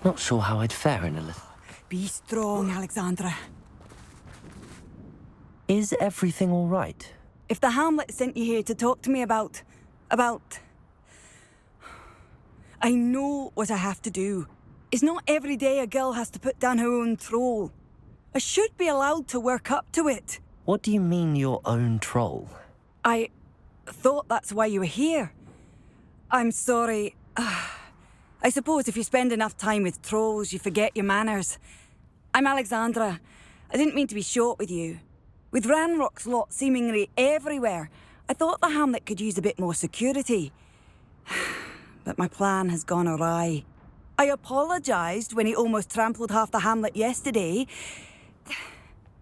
Not sure how I'd fare in a little. Be strong, Alexandra. Is everything all right? If the Hamlet sent you here to talk to me about... I know what I have to do. It's not every day a girl has to put down her own troll. I should be allowed to work up to it. What do you mean, your own troll? I thought that's why you were here. I'm sorry. I suppose if you spend enough time with trolls, you forget your manners. I'm Alexandra. I didn't mean to be short with you. With Ranrock's lot seemingly everywhere, I thought the Hamlet could use a bit more security. But my plan has gone awry. I apologised when he almost trampled half the Hamlet yesterday.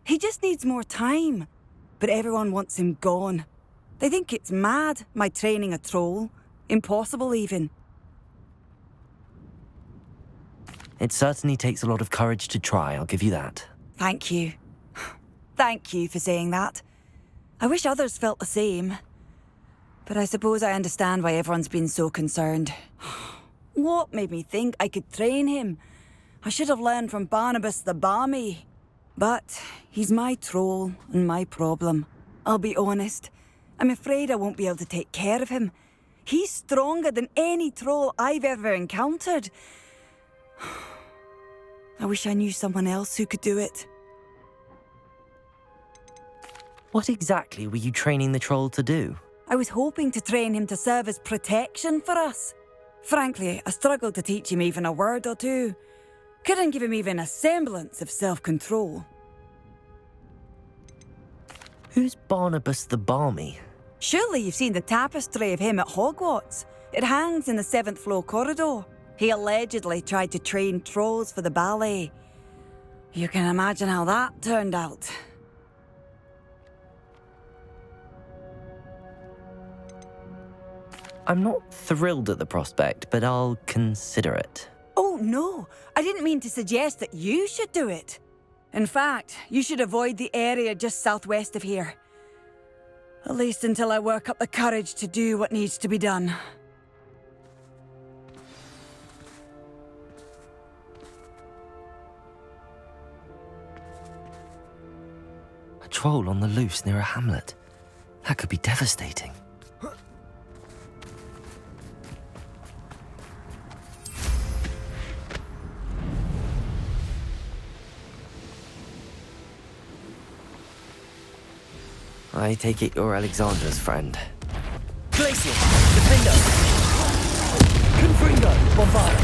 He just needs more time. But everyone wants him gone. They think it's mad, my training a troll. Impossible, even. It certainly takes a lot of courage to try, I'll give you that. Thank you. Thank you for saying that. I wish others felt the same. But I suppose I understand why everyone's been so concerned. What made me think I could train him? I should have learned from Barnabas the Barmy. But he's my troll and my problem. I'll be honest. I'm afraid I won't be able to take care of him. He's stronger than any troll I've ever encountered. I wish I knew someone else who could do it. What exactly were you training the troll to do? I was hoping to train him to serve as protection for us. Frankly, I struggled to teach him even a word or two. Couldn't give him even a semblance of self-control. Who's Barnabas the Barmy? Surely you've seen the tapestry of him at Hogwarts. It hangs in the 7th floor corridor. He allegedly tried to train trolls for the ballet. You can imagine how that turned out. I'm not thrilled at the prospect, but I'll consider it. Oh, no. I didn't mean to suggest that you should do it. In fact, you should avoid the area just southwest of here. At least until I work up the courage to do what needs to be done. A troll on the loose near a hamlet. That could be devastating. I take it you're Alexandra's friend. Glacier! Defender! Confringo! Bombard!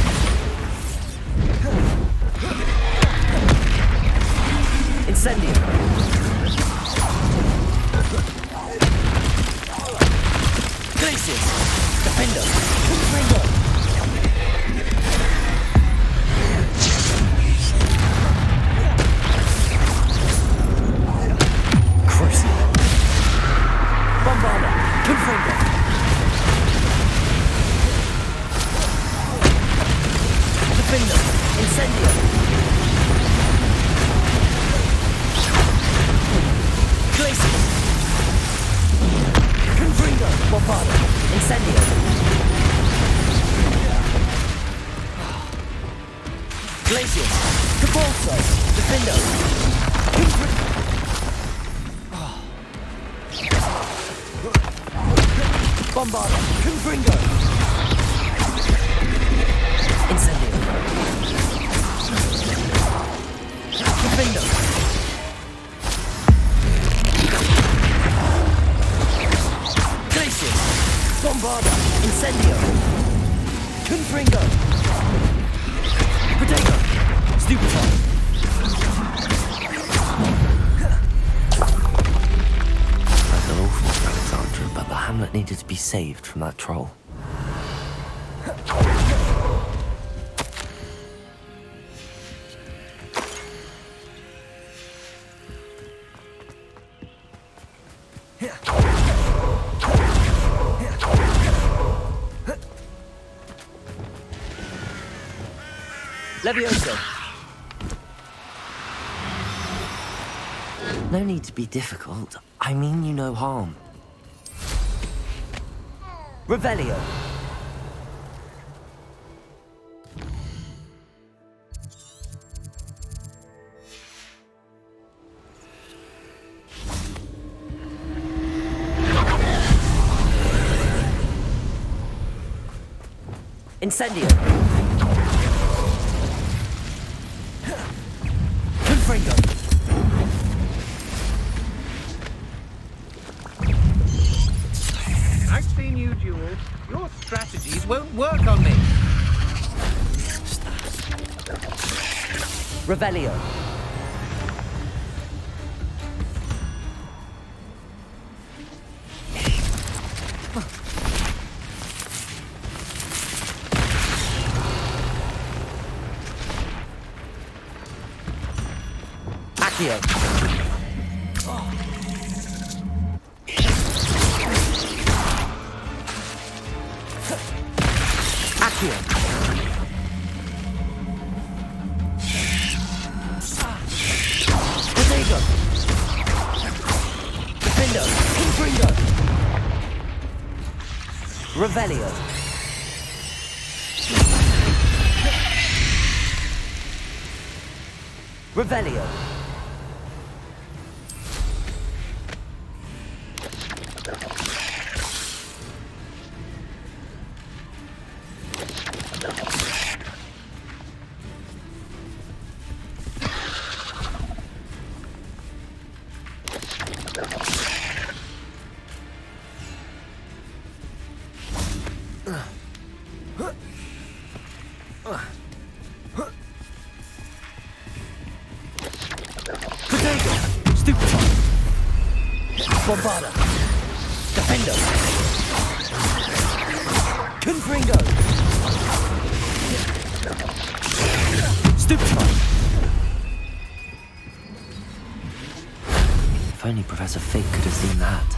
Incendio! Glacier! Defender! Confringo! Bombarda! Confringo! Defender! Incendio! Glacier! Confringo! Bombarda! Incendio! Glacier! Capolso! Defender! Confringo! Bombarda! Confringo! Incendio! Defender! Glacier! Bombarda! Incendio! Confringo! Protego! Stupefy! But the hamlet needed to be saved from that troll. Levioso! No need to be difficult. I mean you no harm. Revelio! Incendio. Confringo. I've seen you duel. Your strategies won't work on me. Revelio. Accio. Accio. Protego. Defendo. Confringo. Revelio. Revelio. Protego. Stupefy. Bombarda. Defendo. Confringo. Stupefy. If only Professor Fig could have seen that.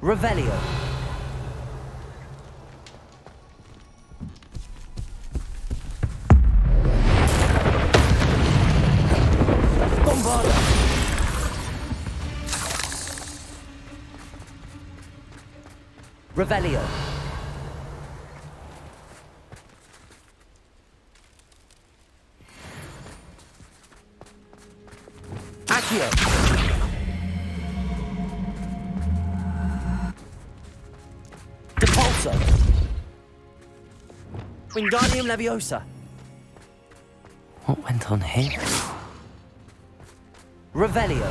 Revelio. Bombarda. Revelio. Accio. Depulso. Wingardium Leviosa. What went on here? Revelio.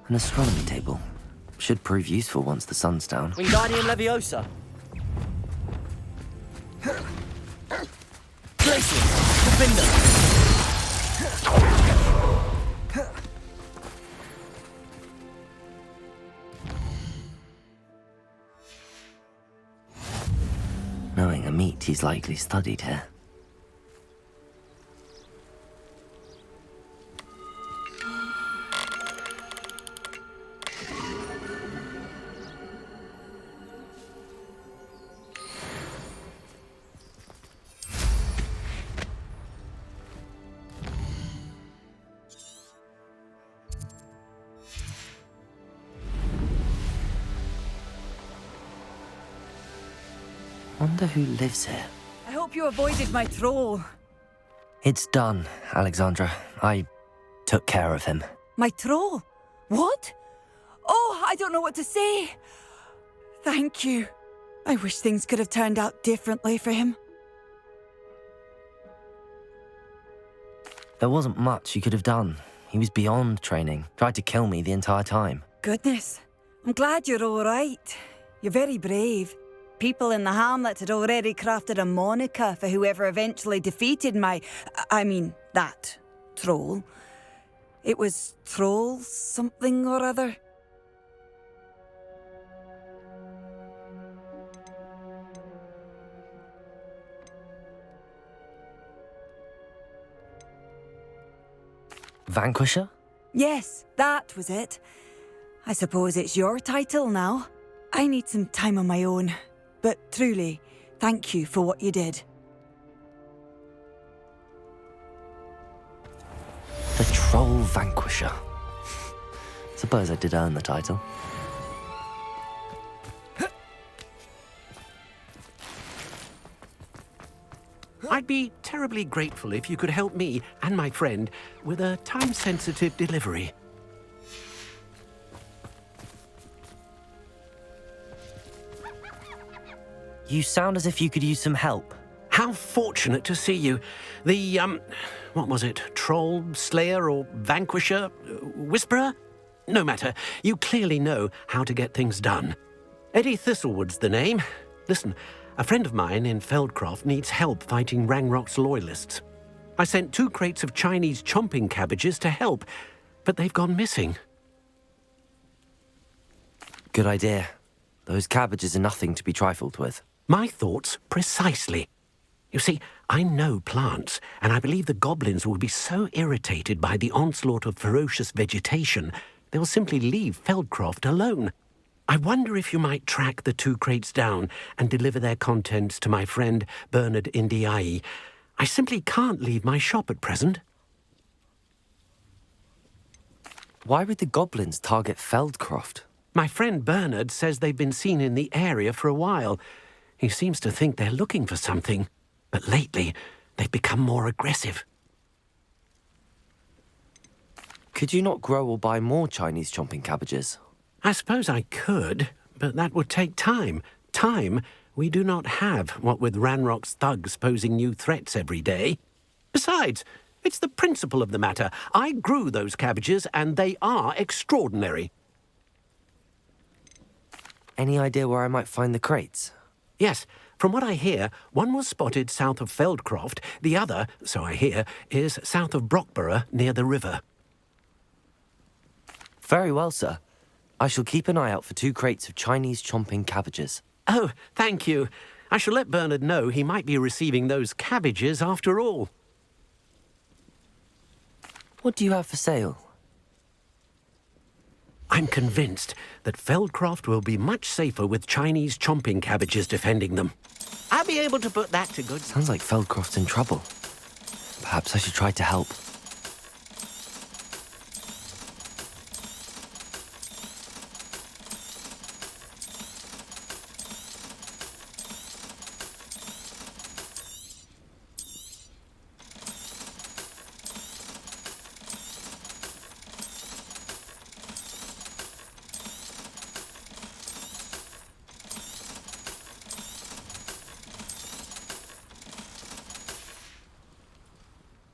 An astronomy table. Should prove useful once the sun's down. Wingardium Leviosa. Glacius. Defender. Knowing Amit, he's likely studied here. Wonder who lives here. I hope you avoided my troll. It's done, Alexandra. I took care of him. My troll? What? Oh, I don't know what to say. Thank you. I wish things could have turned out differently for him. There wasn't much you could have done. He was beyond training. Tried to kill me the entire time. Goodness. I'm glad you're all right. You're very brave. People in the hamlet had already crafted a moniker for whoever eventually defeated that troll. It was Troll something or other. Vanquisher? Yes, that was it. I suppose it's your title now. I need some time on my own. But truly, thank you for what you did. Troll Vanquisher. Suppose I did earn the title. I'd be terribly grateful if you could help me and my friend with a time-sensitive delivery. You sound as if you could use some help. How fortunate to see you. The, what was it? Troll, Slayer, or Vanquisher? Whisperer? No matter. You clearly know how to get things done. Eddie Thistlewood's the name. Listen, a friend of mine in Feldcroft needs help fighting Rangrock's loyalists. I sent 2 crates of Chinese chomping cabbages to help, but they've gone missing. Good idea. Those cabbages are nothing to be trifled with. My thoughts precisely. You see, I know plants, and I believe the goblins will be so irritated by the onslaught of ferocious vegetation, they'll simply leave Feldcroft alone. I wonder if you might track the 2 crates down and deliver their contents to my friend Bernard Indiai. I simply can't leave my shop at present. Why would the goblins target Feldcroft? My friend Bernard says they've been seen in the area for a while. He seems to think they're looking for something, but lately they've become more aggressive. Could you not grow or buy more Chinese chomping cabbages? I suppose I could, but that would take time. Time we do not have, what with Ranrock's thugs posing new threats every day. Besides, it's the principle of the matter. I grew those cabbages, and they are extraordinary. Any idea where I might find the crates? Yes, from what I hear, one was spotted south of Feldcroft. The other, so I hear, is south of Brockborough, near the river. Very well, sir. I shall keep an eye out for 2 crates of Chinese chomping cabbages. Oh, thank you. I shall let Bernard know he might be receiving those cabbages after all. What do you have for sale? I'm convinced that Feldcroft will be much safer with Chinese chomping cabbages defending them. I'll be able to put that to good... Sounds like Feldcroft's in trouble. Perhaps I should try to help.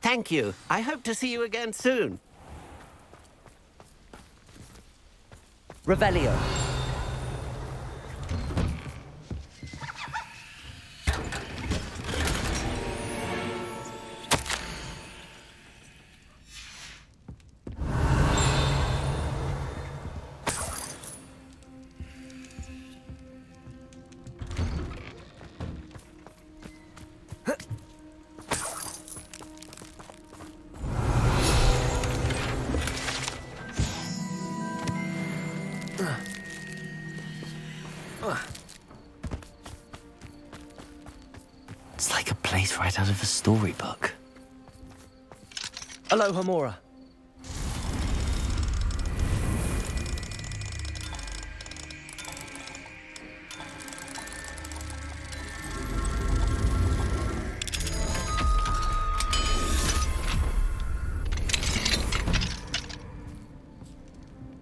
Thank you. I hope to see you again soon. Revelio. It's like a place right out of a storybook. Aloha Mora.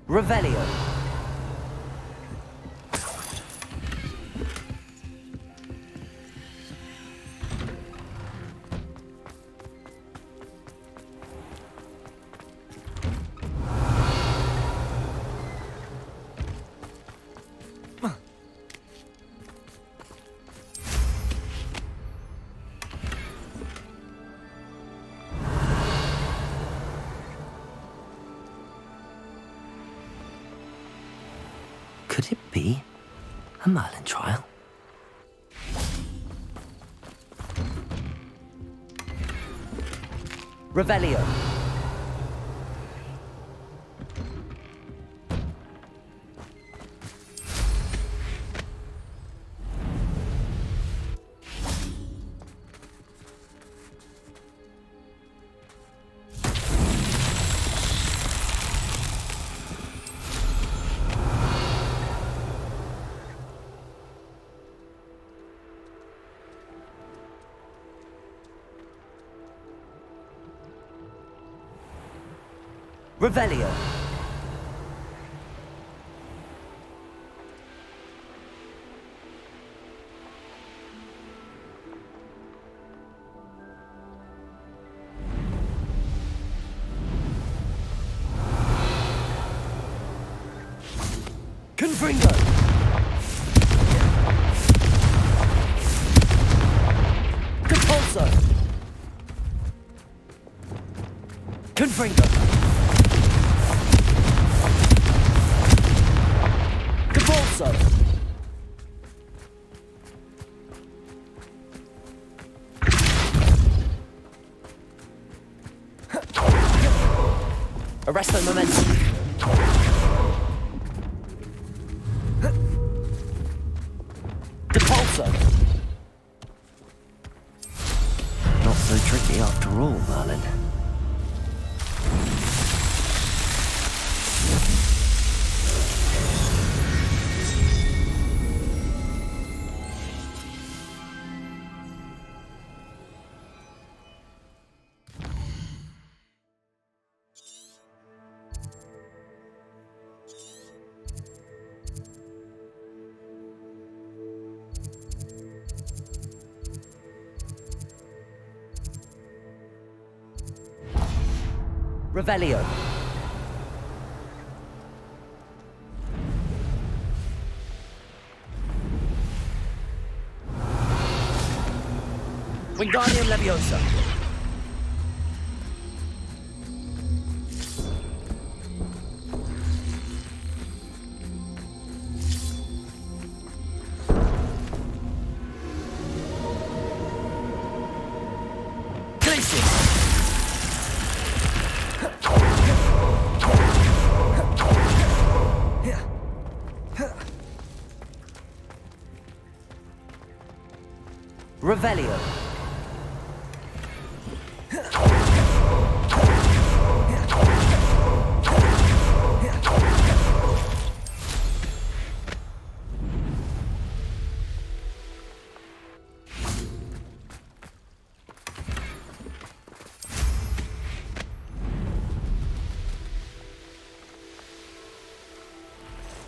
Revelio. Could it be a Merlin trial? Revelio. Revelio. Confringo. Compulso. Confringo. Compulso. Arresto momentum. Depulso. Not so tricky after all, Merlin. Revelio. Wingardium Leviosa. Glacius. Revelio.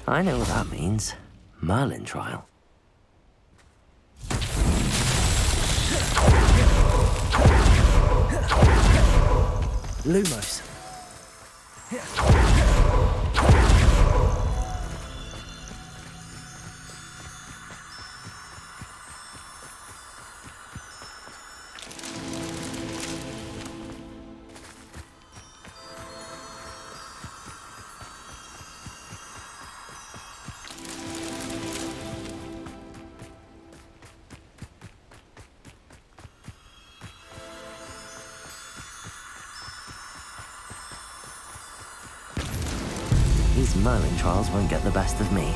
I know what that means. Merlin trial. Lumos. These Merlin trials won't get the best of me.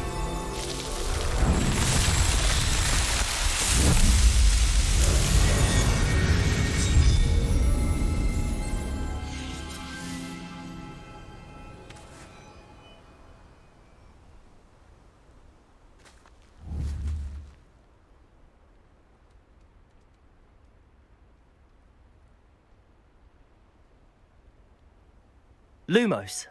Lumos.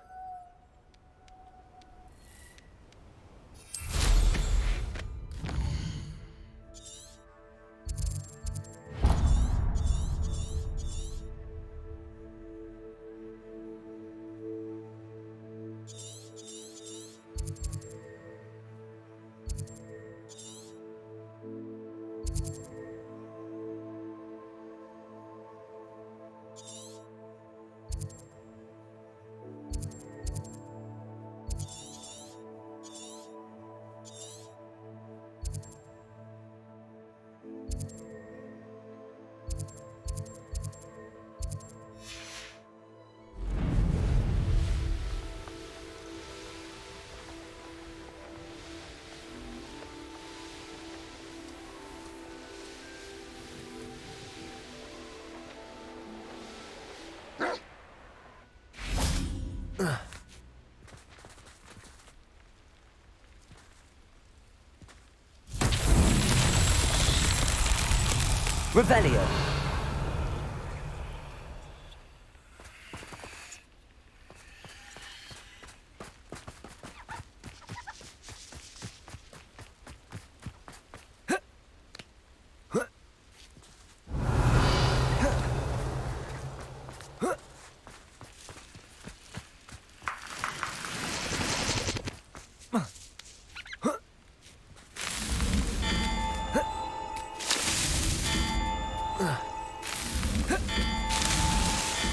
Revelio.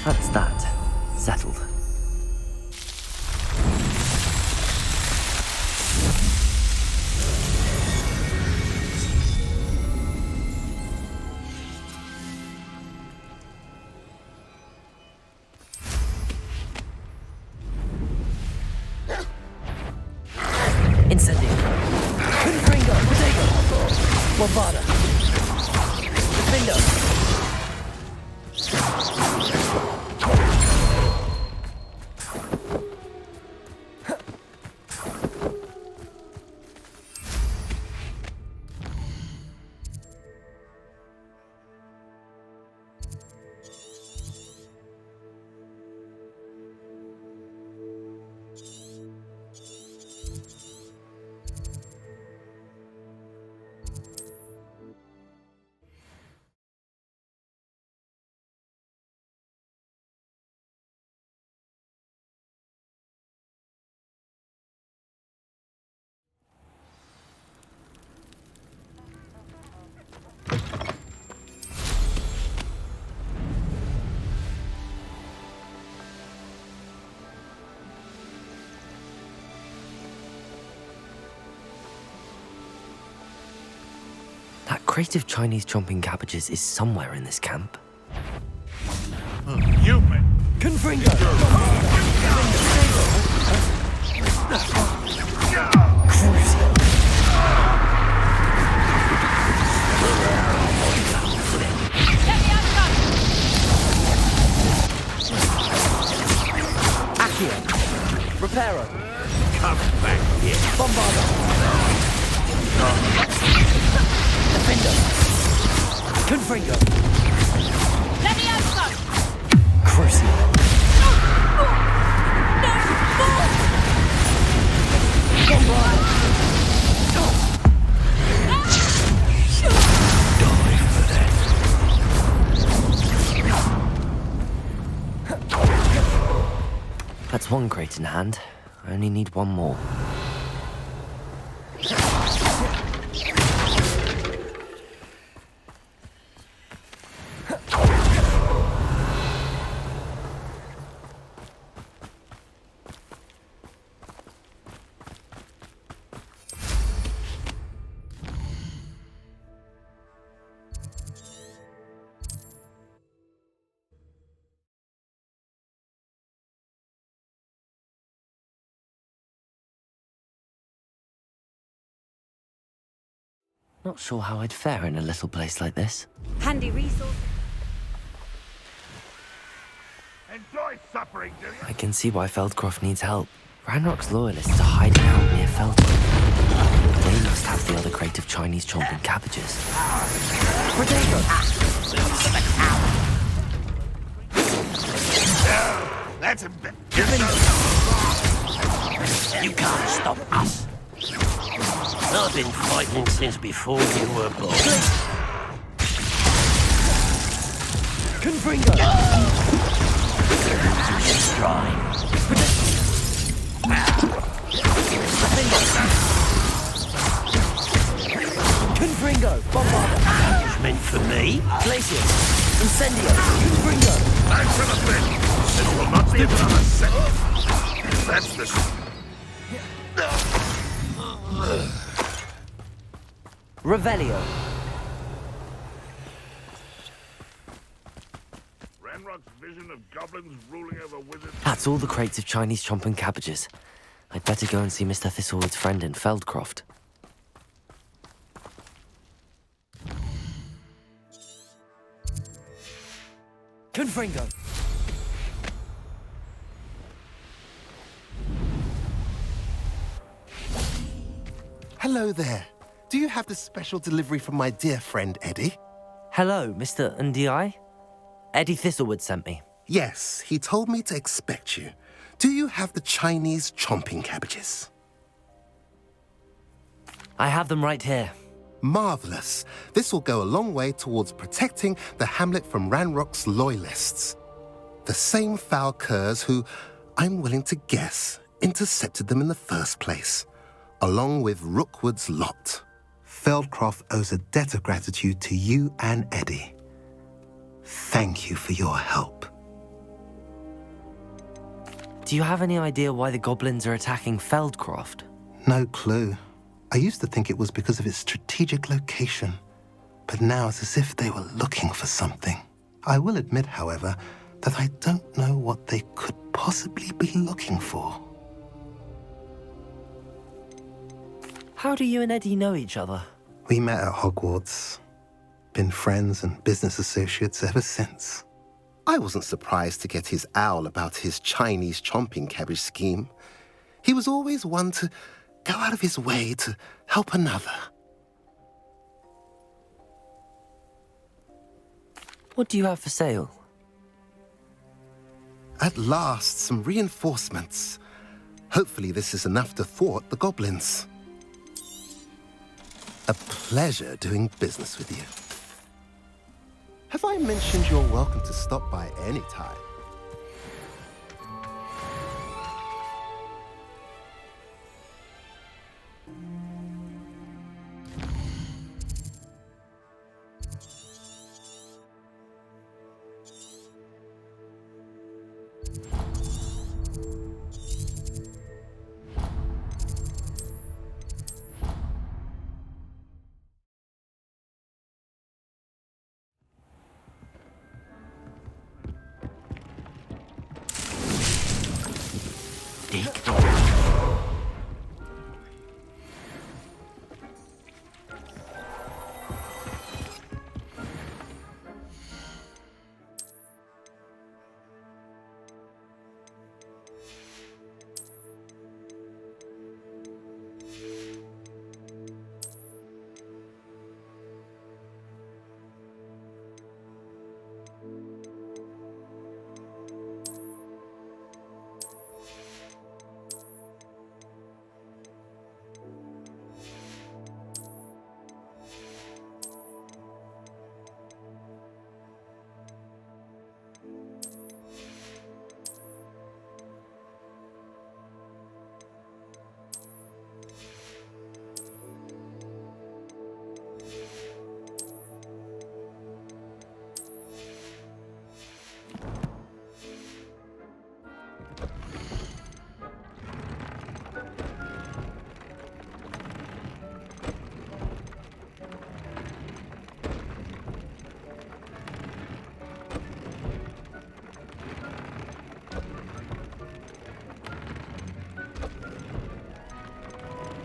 That's that. Settled. Incendio. Confringo. Protego. Bombarda. Defendo. That crate of Chinese chomping cabbages is somewhere in this camp. You may. Confringo. Accio. Reparo. Come back here. Bombarda. Defendo. Confringo. Crucio. Bombarda. Die for that. That's one crate in hand. I only need one more. Not sure how I'd fare in a little place like this. Handy resource. Enjoy suffering, do you? I can see why Feldcroft needs help. Ranrock's loyalists are hiding out near Feldcroft. They must have the other crate of Chinese chomping cabbages. Protego. That's a bit. You can't stop us. I've been fighting since before you were born. Confringo. It's dry. Confringo. Bombarda. It's meant for me. Glacius. Incendio. Confringo. Back to the pit. This will not be another second. That's the. Revelio. Ranrock's vision of goblins ruling over wizards. That's all the crates of Chinese chomping cabbages. I'd better go and see Mr. Thistlewood's friend in Feldcroft. Confringo. Hello there. Do you have the special delivery from my dear friend Eddie? Hello, Mr. Ndi? Eddie Thistlewood sent me. Yes, he told me to expect you. Do you have the Chinese chomping cabbages? I have them right here. Marvelous. This will go a long way towards protecting the hamlet from Ranrock's loyalists. The same foul curs who, I'm willing to guess, intercepted them in the first place, along with Rookwood's lot. Feldcroft owes a debt of gratitude to you and Eddie. Thank you for your help. Do you have any idea why the goblins are attacking Feldcroft? No clue. I used to think it was because of its strategic location, but now it's as if they were looking for something. I will admit, however, that I don't know what they could possibly be looking for. How do you and Eddie know each other? We met at Hogwarts. Been friends and business associates ever since. I wasn't surprised to get his owl about his Chinese chomping cabbage scheme. He was always one to go out of his way to help another. What do you have for sale? At last, some reinforcements. Hopefully this is enough to thwart the goblins. A pleasure doing business with you. Have I mentioned you're welcome to stop by any time?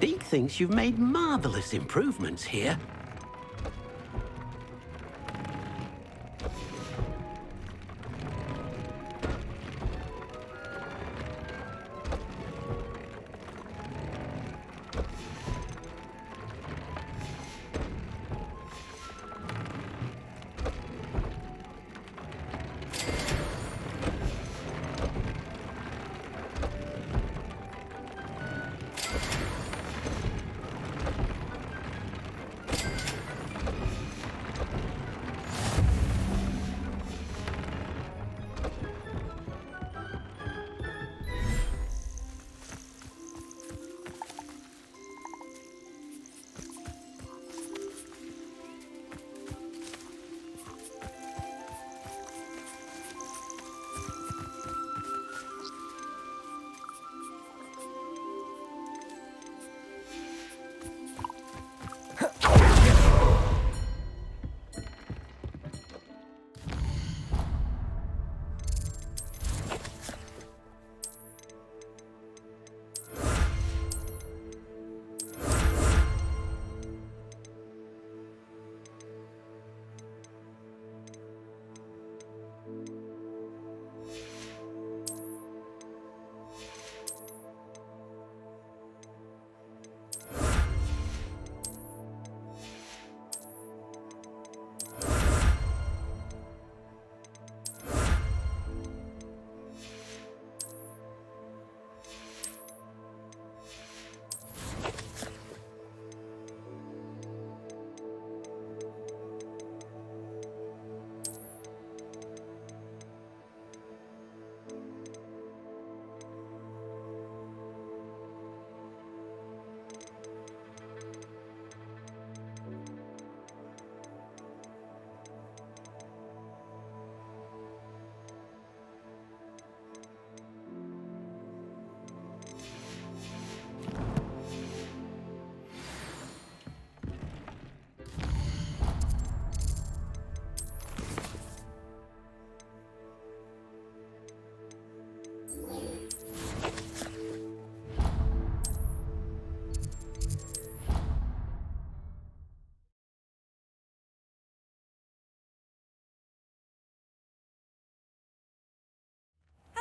Deke thinks you've made marvelous improvements here.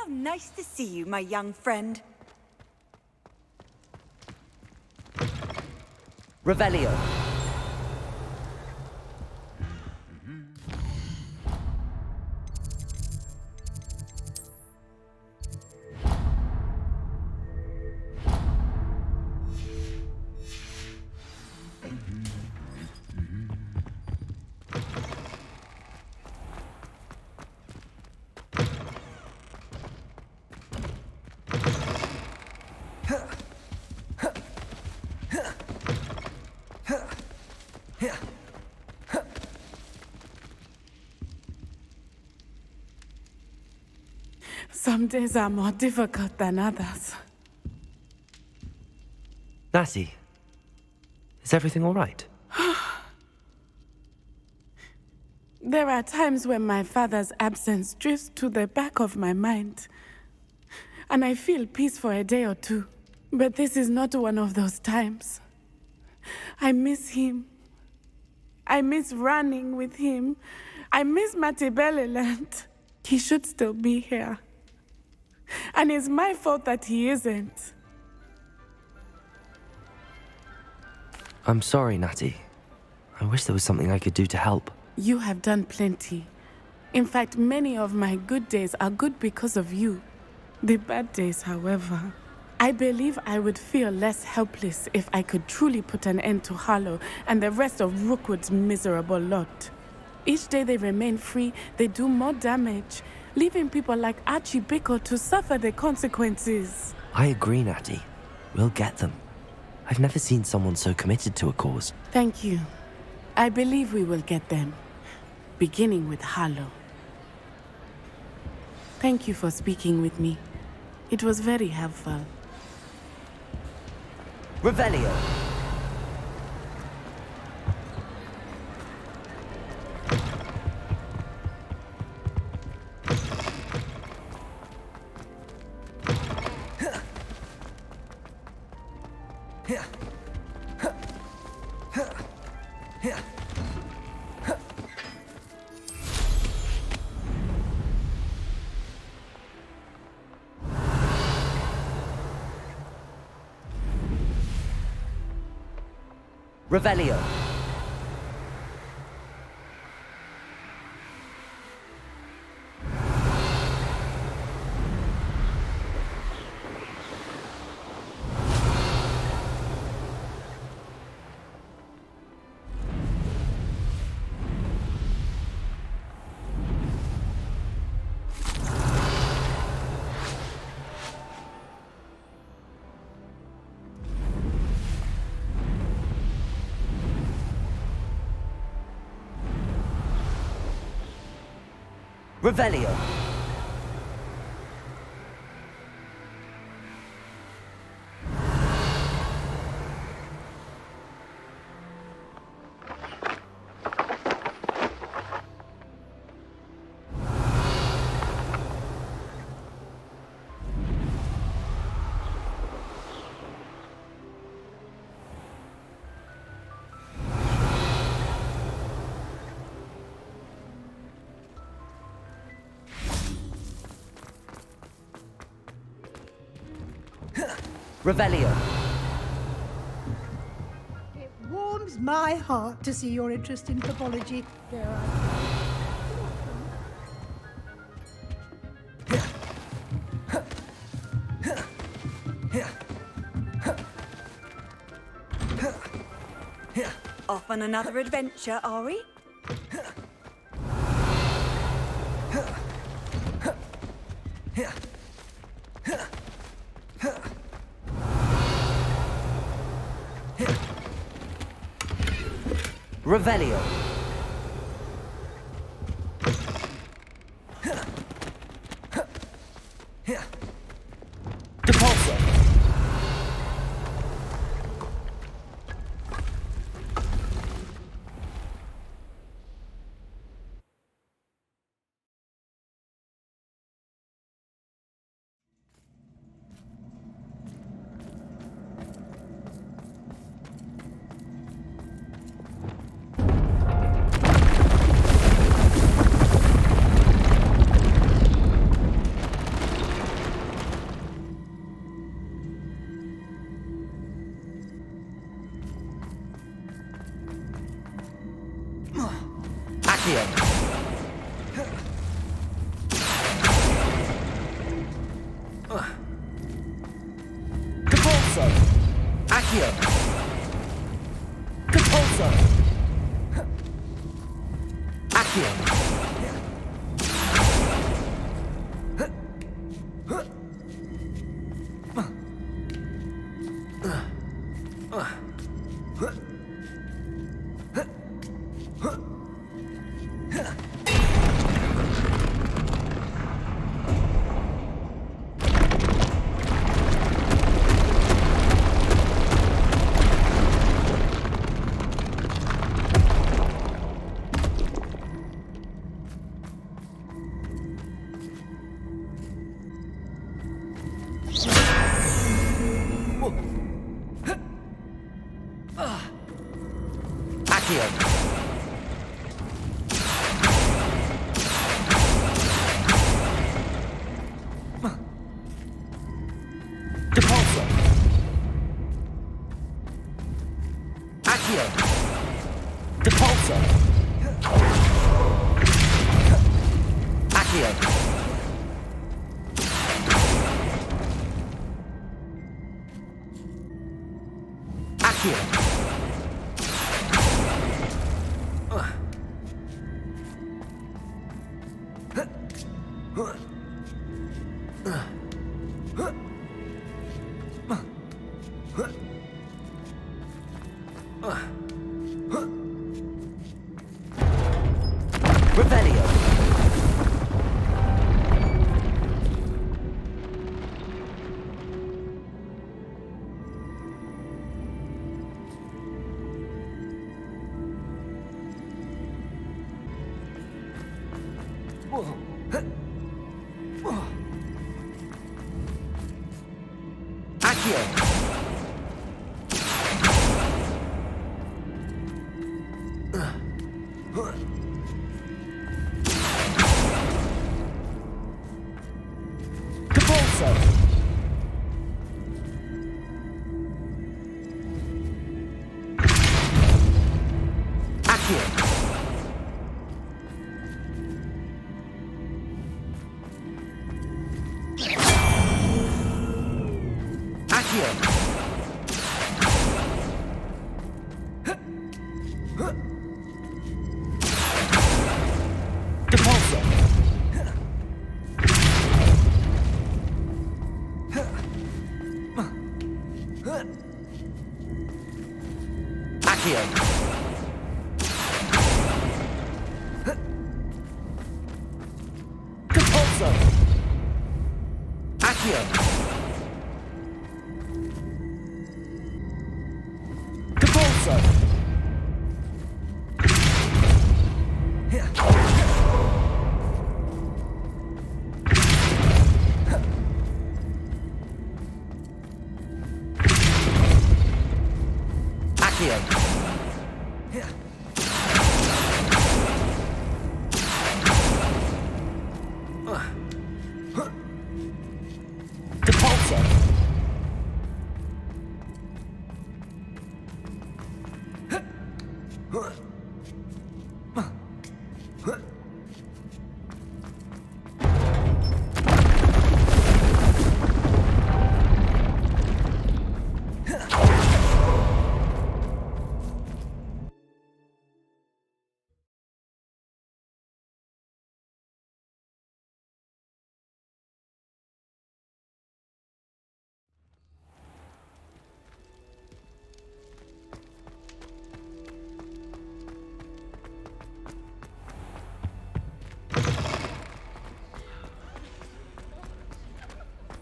How nice to see you, my young friend. Revelio. Some days are more difficult than others. Natty, is everything all right? There are times when my father's absence drifts to the back of my mind, and I feel peace for a day or two. But this is not one of those times. I miss him. I miss running with him. I miss Matibeleland. He should still be here. And it's my fault that he isn't. I'm sorry, Natty. I wish there was something I could do to help. You have done plenty. In fact, many of my good days are good because of you. The bad days, however. I believe I would feel less helpless if I could truly put an end to Harlow and the rest of Rookwood's miserable lot. Each day they remain free, they do more damage, leaving people like Archie Bickle to suffer the consequences. I agree, Natty. We'll get them. I've never seen someone so committed to a cause. Thank you. I believe we will get them, beginning with Harlow. Thank you for speaking with me. It was very helpful. Revelio. Revelio. Revelio. Revelio. It warms my heart to see your interest in pathology. There are... Off on another adventure, are we? Revelio. Depulso. Accio. Capulso. Accio. Capulso. Accio.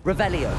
Revelio.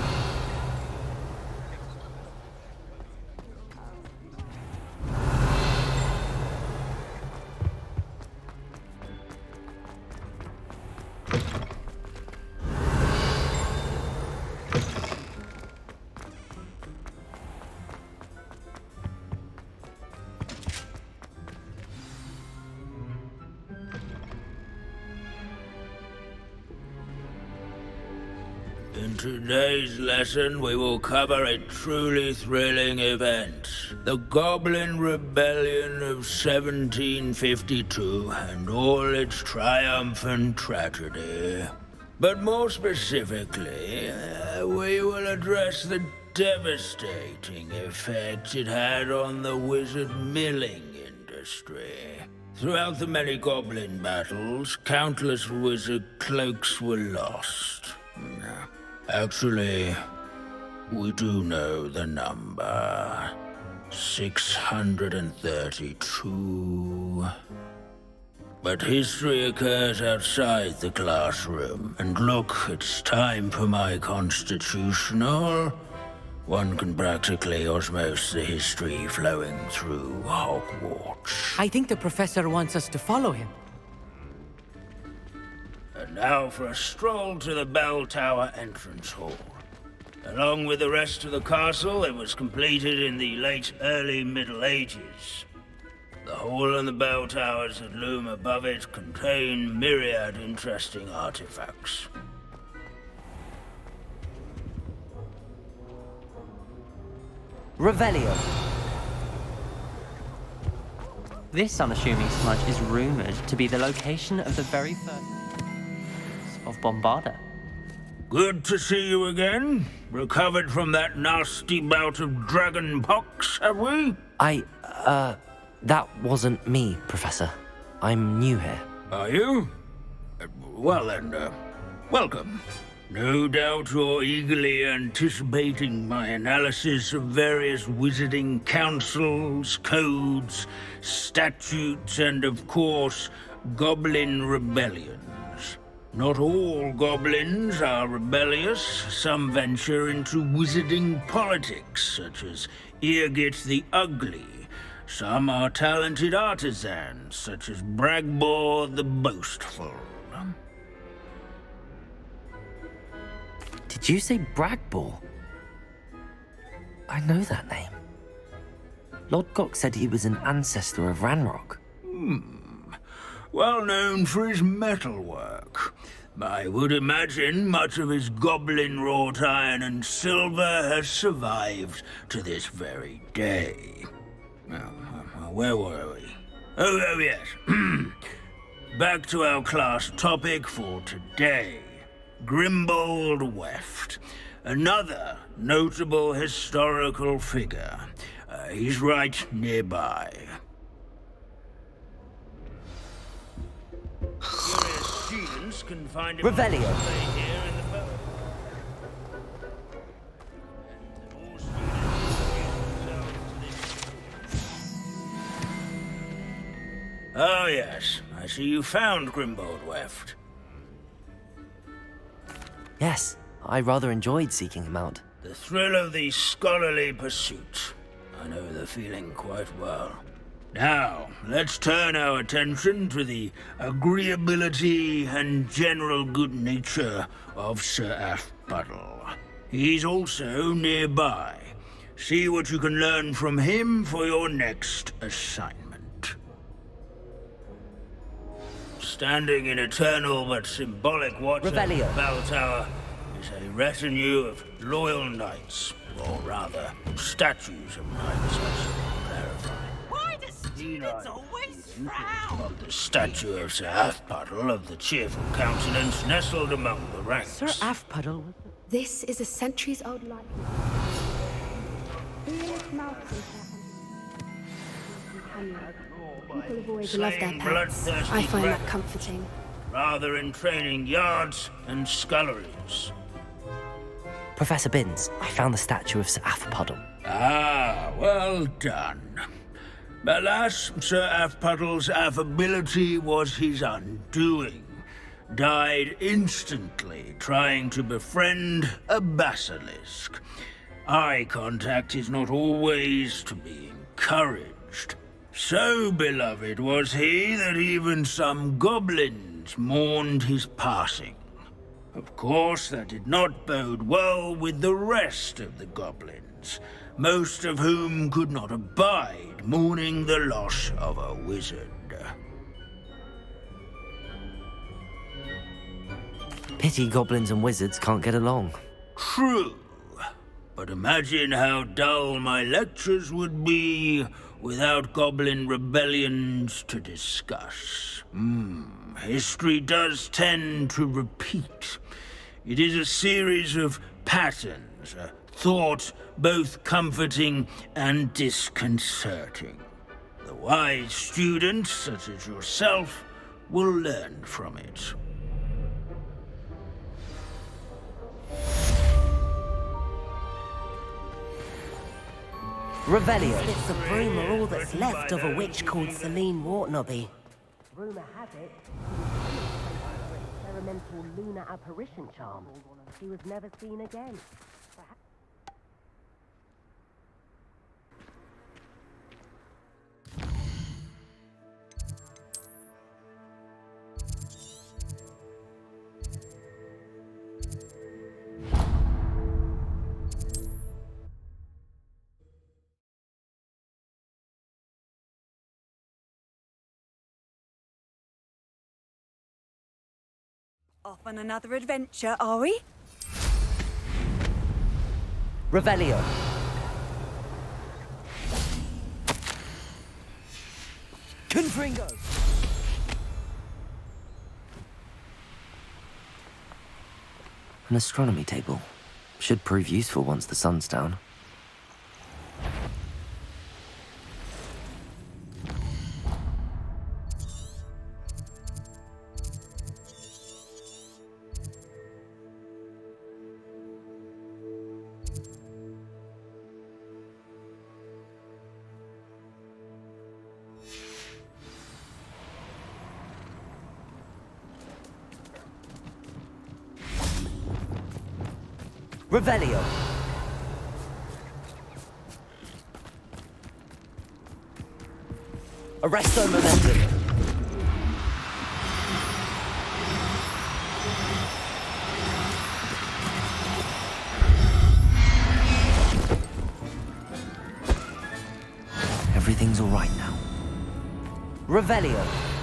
In today's lesson, we will cover a truly thrilling event. The Goblin Rebellion of 1752 and all its triumphant tragedy. But more specifically, we will address the devastating effect it had on the wizard milling industry. Throughout the many goblin battles, countless wizard cloaks were lost. Actually, we do know the number. 632. But history occurs outside the classroom. And look, it's time for my constitutional. One can practically osmose the history flowing through Hogwarts. I think the professor wants us to follow him. And now for a stroll to the Bell Tower entrance hall. Along with the rest of the castle, it was completed in the early Middle Ages. The hall and the bell towers that loom above it contain myriad interesting artifacts. Revelio. This unassuming smudge is rumored to be the location of the very first of Bombarda. Good to see you again. Recovered from that nasty bout of dragon pox, have we? That wasn't me, Professor. I'm new here. Are you? Well then, welcome. No doubt you're eagerly anticipating my analysis of various wizarding councils, codes, statutes, and of course, goblin rebellions. Not all goblins are rebellious. Some venture into wizarding politics, such as Eargit the Ugly. Some are talented artisans, such as Bragbor the Boastful. Did you say Bragbor? I know that name. Lodgok said he was an ancestor of Ranrock. Well known for his metalwork. I would imagine much of his goblin wrought iron and silver has survived to this very day. Where were we? Oh yes. Back to our class topic for today. Grimbold Weft. Another notable historical figure. He's right nearby. Curious students can find him Revelio. here in the boat. Oh yes, I see you found Grimbold Weft. Yes, I rather enjoyed seeking him out. The thrill of the scholarly pursuit. I know the feeling quite well. Now, let's turn our attention to the agreeability and general good nature of Sir Aphpuddle. He's also nearby. See what you can learn from him for your next assignment. Standing in eternal but symbolic watch of the Revelio. Bell Tower is a retinue of loyal knights, or rather, statues of knights, I should clarify. Why do students always frown? Of the statue of Sir Aphpuddle of the cheerful countenance nestled among the ranks. Sir Aphpuddle. This is a centuries-old life. People have always loved their pets. I find that comforting. Rather in training yards and sculleries. Professor Binns, I found the statue of Sir Aphpuddle. Ah, well done. Alas, Sir Aphpuddle's affability was his undoing. Died instantly trying to befriend a basilisk. Eye contact is not always to be encouraged. So beloved was he that even some goblins mourned his passing. Of course, that did not bode well with the rest of the goblins, most of whom could not abide mourning the loss of a wizard. Pity goblins and wizards can't get along. True. But imagine how dull my lectures would be without goblin rebellions to discuss. History does tend to repeat. It is a series of patterns, a thought both comforting and disconcerting. The wise students, such as yourself, will learn from it. Revelio. These bits of broom are all that's left of a witch called Celine Wartnobby. Rumour has it she was an experimental lunar apparition charm. She was never seen again. Off on another adventure, are we? Revelio. Confringo! An astronomy table. Should prove useful once the sun's down. Revelio. Arresto momentum. Everything's all right now. Revelio.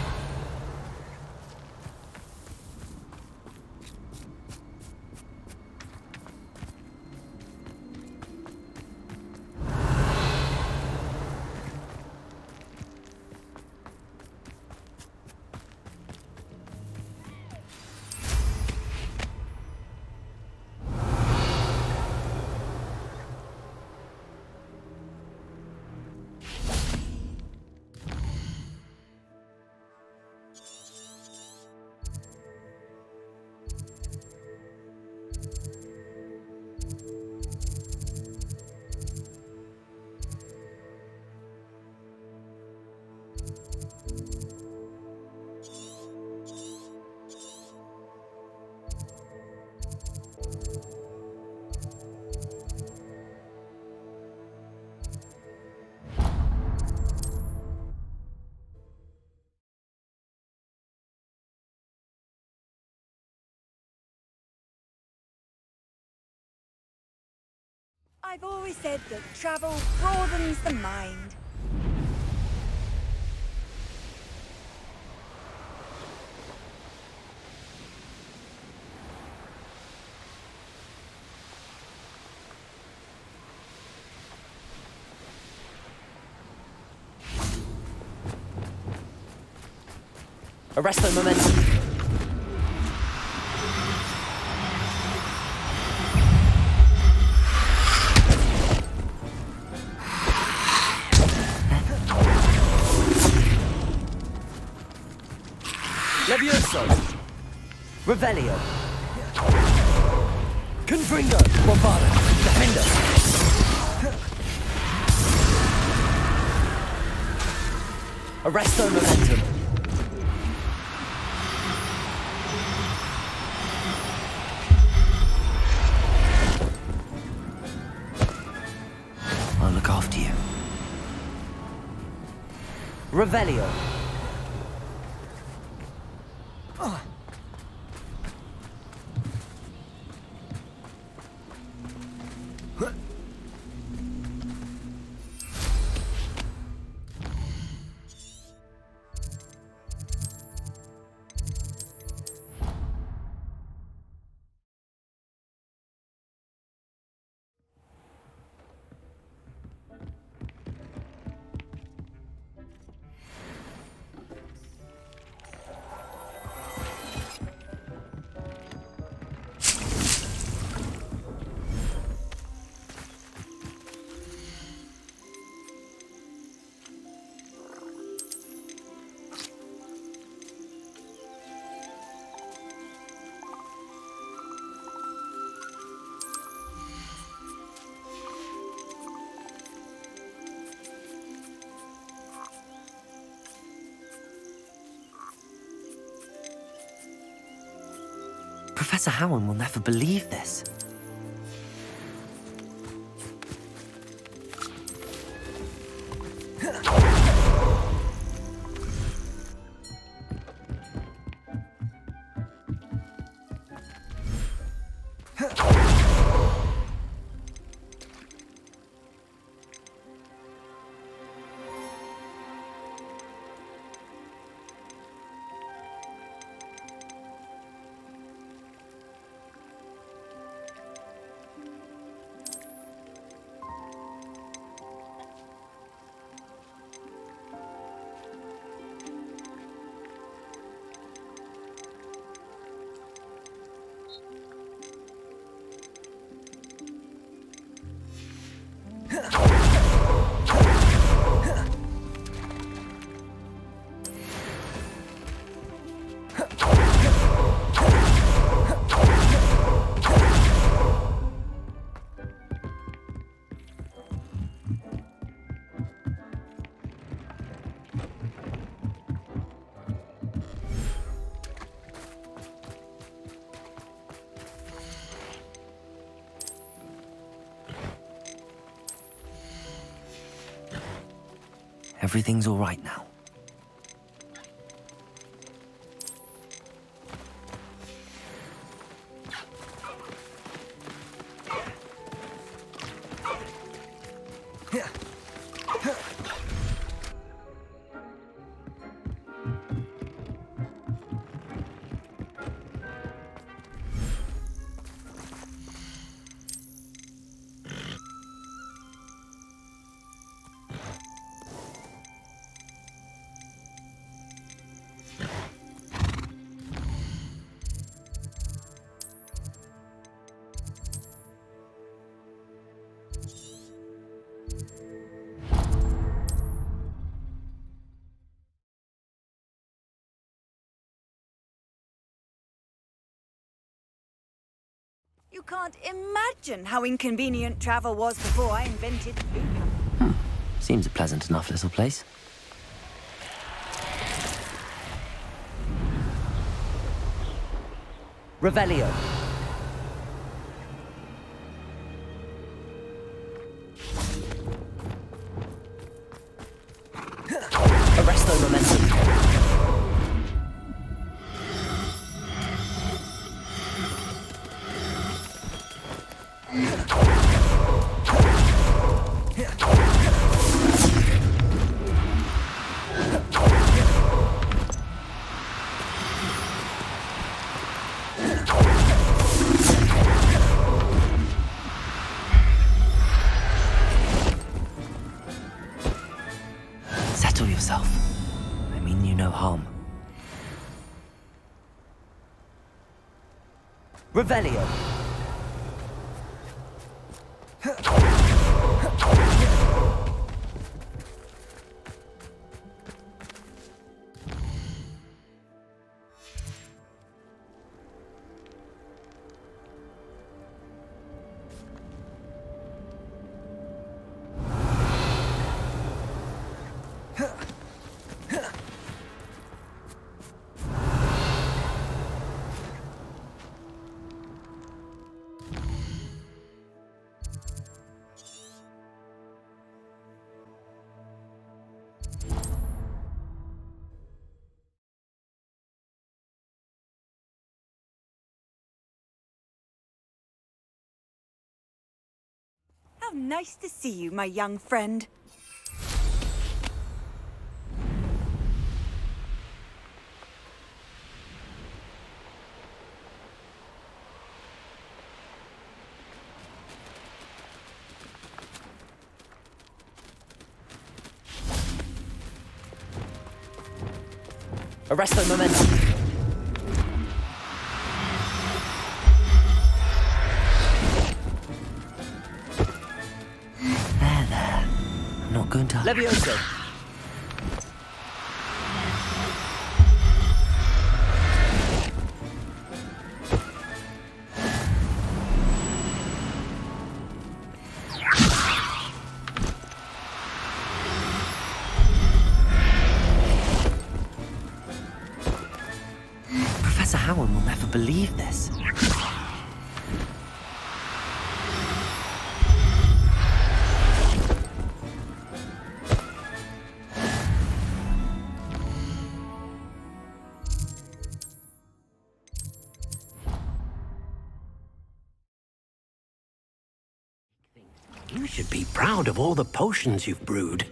I've always said that travel broadens the mind. Arresto momentum. Levioso. Revelio. Confringo. Bombardо. Defender. Arresto momentum. I'll look after you. Revelio. Professor Howard will never believe this. Everything's all right now. You can't imagine how inconvenient travel was before I invented food. Seems a pleasant enough little place. Revelio. Arresto momentum. Settle yourself. I mean you no harm. Revelio. How nice to see you, my young friend. Arresto momentum. There. I'm not going to... Levioso. Professor Professor Howard will never believe this. You should be proud of all the potions you've brewed.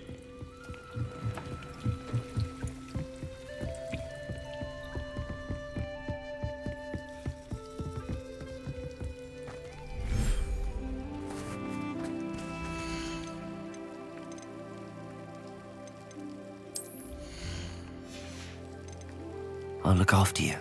I'll look after you.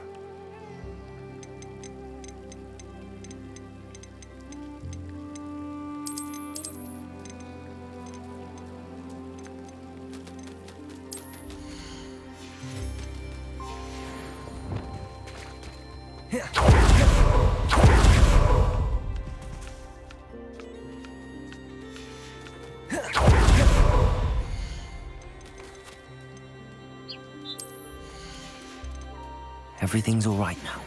Everything's all right now.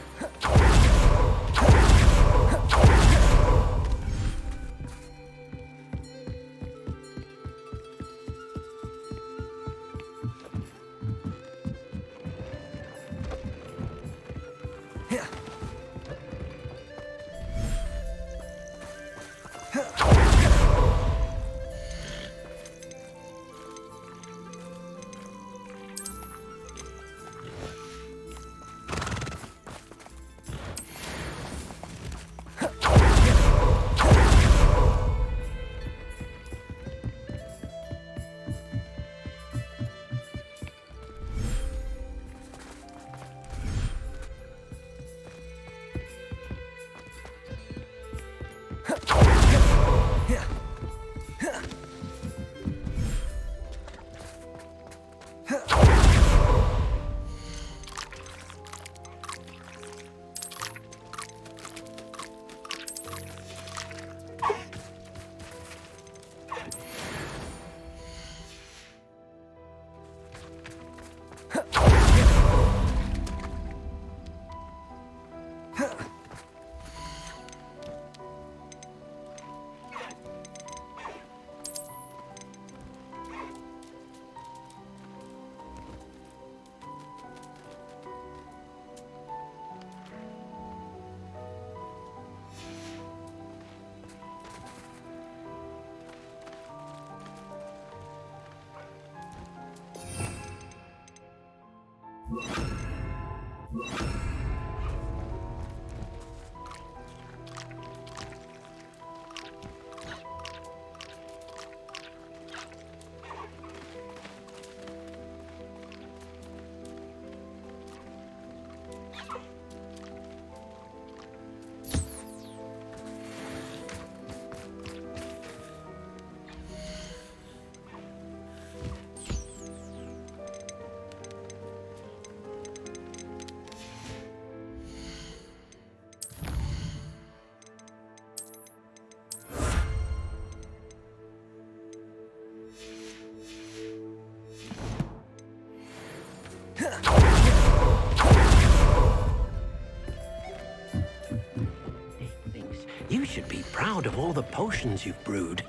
You should be proud of all the potions you've brewed.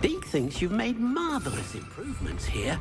Deke thinks you've made marvelous improvements here.